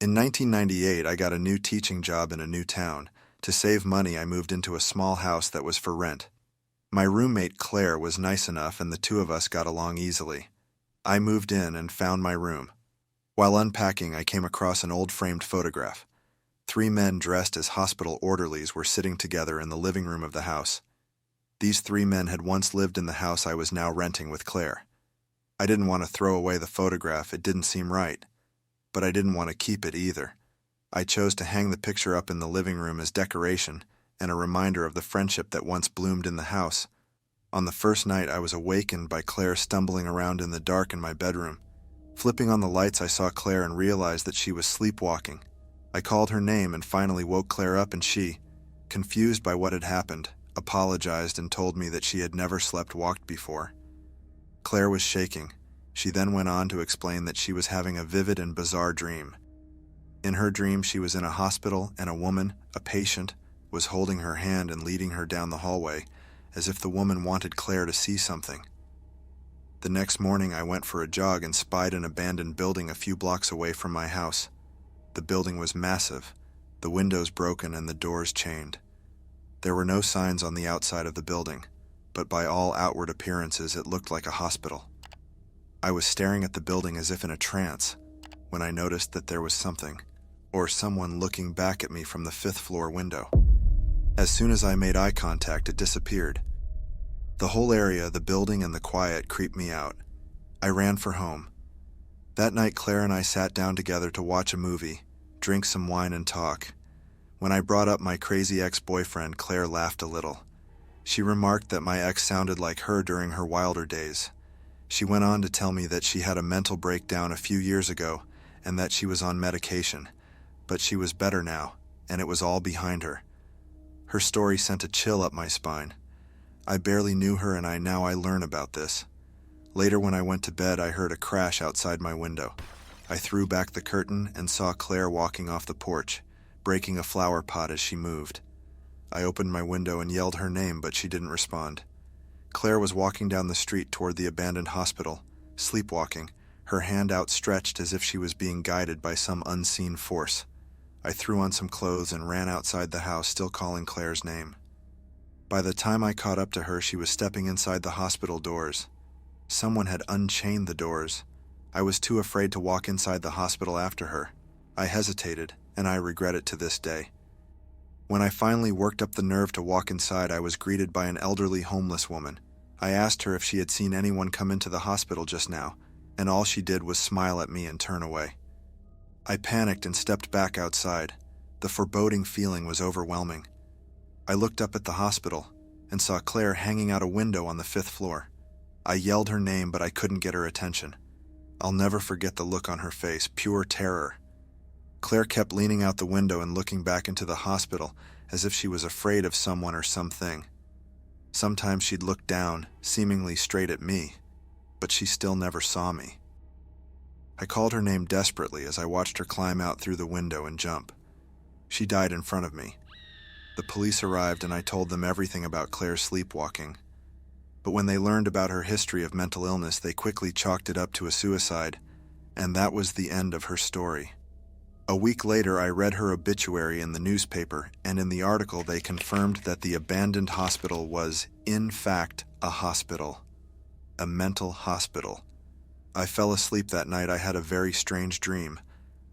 In 1998, I got a new teaching job in a new town. To save money, I moved into a small house that was for rent. My roommate Claire was nice enough and the two of us got along easily. I moved in and found my room. While unpacking, I came across an old framed photograph. Three men dressed as hospital orderlies were sitting together in the living room of the house. These three men had once lived in the house I was now renting with Claire. I didn't want to throw away the photograph, it didn't seem right. But I didn't want to keep it either. I chose to hang the picture up in the living room as decoration and a reminder of the friendship that once bloomed in the house. On the first night, I was awakened by Claire stumbling around in the dark in my bedroom. Flipping on the lights, I saw Claire and realized that she was sleepwalking. I called her name and finally woke Claire up, and she, confused by what had happened, apologized and told me that she had never slept-walked before. Claire was shaking. She then went on to explain that she was having a vivid and bizarre dream. In her dream, she was in a hospital and a woman, a patient, was holding her hand and leading her down the hallway, as if the woman wanted Claire to see something. The next morning, I went for a jog and spied an abandoned building a few blocks away from my house. The building was massive, the windows broken and the doors chained. There were no signs on the outside of the building, but by all outward appearances, it looked like a hospital. I was staring at the building as if in a trance when I noticed that there was something, or someone, looking back at me from the 5th floor window. As soon as I made eye contact, it disappeared. The whole area, the building and the quiet, creeped me out. I ran for home. That night, Claire and I sat down together to watch a movie, drink some wine and talk. When I brought up my crazy ex-boyfriend, Claire laughed a little. She remarked that my ex sounded like her during her wilder days. She went on to tell me that she had a mental breakdown a few years ago and that she was on medication, but she was better now, and it was all behind her. Her story sent a chill up my spine. I barely knew her, and now I learn about this. Later, when I went to bed, I heard a crash outside my window. I threw back the curtain and saw Claire walking off the porch, breaking a flower pot as she moved. I opened my window and yelled her name, but she didn't respond. Claire was walking down the street toward the abandoned hospital, sleepwalking, her hand outstretched as if she was being guided by some unseen force. I threw on some clothes and ran outside the house, still calling Claire's name. By the time I caught up to her, she was stepping inside the hospital doors. Someone had unchained the doors. I was too afraid to walk inside the hospital after her. I hesitated, and I regret it to this day. When I finally worked up the nerve to walk inside, I was greeted by an elderly homeless woman. I asked her if she had seen anyone come into the hospital just now, and all she did was smile at me and turn away. I panicked and stepped back outside. The foreboding feeling was overwhelming. I looked up at the hospital and saw Claire hanging out a window on the 5th floor. I yelled her name, but I couldn't get her attention. I'll never forget the look on her face, pure terror. Claire kept leaning out the window and looking back into the hospital as if she was afraid of someone or something. Sometimes she'd look down, seemingly straight at me, but she still never saw me. I called her name desperately as I watched her climb out through the window and jump. She died in front of me. The police arrived and I told them everything about Claire's sleepwalking. But when they learned about her history of mental illness, they quickly chalked it up to a suicide, and that was the end of her story. A week later, I read her obituary in the newspaper, and in the article they confirmed that the abandoned hospital was, in fact, a hospital. A mental hospital. I fell asleep that night. I had a very strange dream.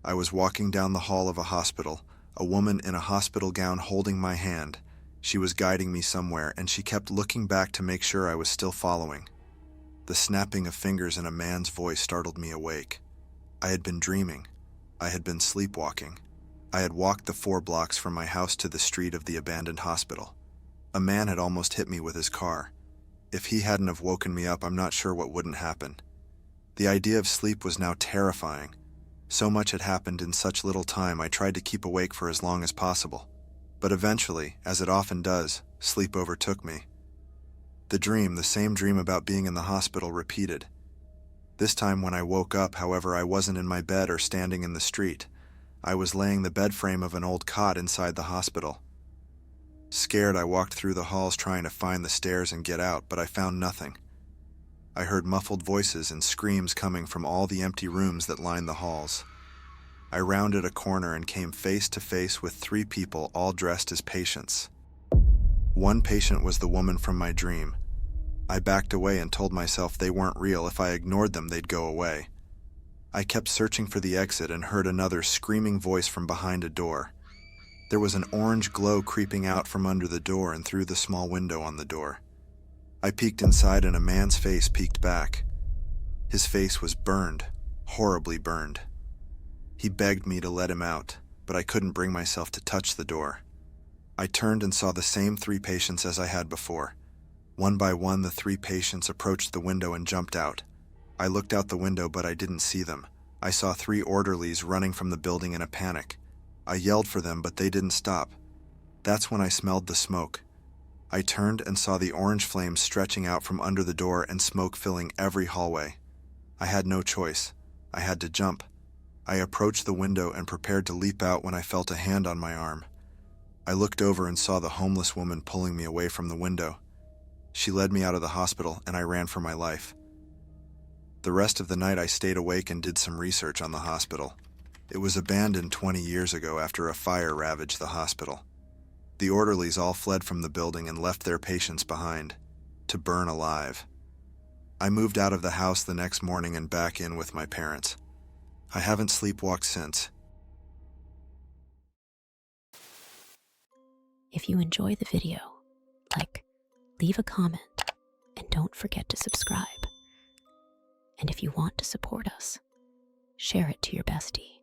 I was walking down the hall of a hospital, a woman in a hospital gown holding my hand. She was guiding me somewhere, and she kept looking back to make sure I was still following. The snapping of fingers and a man's voice startled me awake. I had been dreaming. I had been sleepwalking. I had walked the 4 blocks from my house to the street of the abandoned hospital. A man had almost hit me with his car. If he hadn't have woken me up, I'm not sure what wouldn't happen. The idea of sleep was now terrifying. So much had happened in such little time, I tried to keep awake for as long as possible. But eventually, as it often does, sleep overtook me. The dream, the same dream about being in the hospital, repeated. This time when I woke up, however, I wasn't in my bed or standing in the street. I was laying the bed frame of an old cot inside the hospital. Scared, I walked through the halls trying to find the stairs and get out, but I found nothing. I heard muffled voices and screams coming from all the empty rooms that lined the halls. I rounded a corner and came face to face with 3 people all dressed as patients. One patient was the woman from my dream. I backed away and told myself they weren't real. If I ignored them, they'd go away. I kept searching for the exit and heard another screaming voice from behind a door. There was an orange glow creeping out from under the door and through the small window on the door. I peeked inside and a man's face peeked back. His face was burned, horribly burned. He begged me to let him out, but I couldn't bring myself to touch the door. I turned and saw the same 3 patients as I had before. One by one, the 3 patients approached the window and jumped out. I looked out the window, but I didn't see them. I saw 3 orderlies running from the building in a panic. I yelled for them, but they didn't stop. That's when I smelled the smoke. I turned and saw the orange flames stretching out from under the door and smoke filling every hallway. I had no choice. I had to jump. I approached the window and prepared to leap out when I felt a hand on my arm. I looked over and saw the homeless woman pulling me away from the window. She led me out of the hospital and I ran for my life. The rest of the night I stayed awake and did some research on the hospital. It was abandoned 20 years ago after a fire ravaged the hospital. The orderlies all fled from the building and left their patients behind, to burn alive. I moved out of the house the next morning and back in with my parents. I haven't sleepwalked since. If you enjoy the video, leave a comment, and don't forget to subscribe. And if you want to support us, share it to your bestie.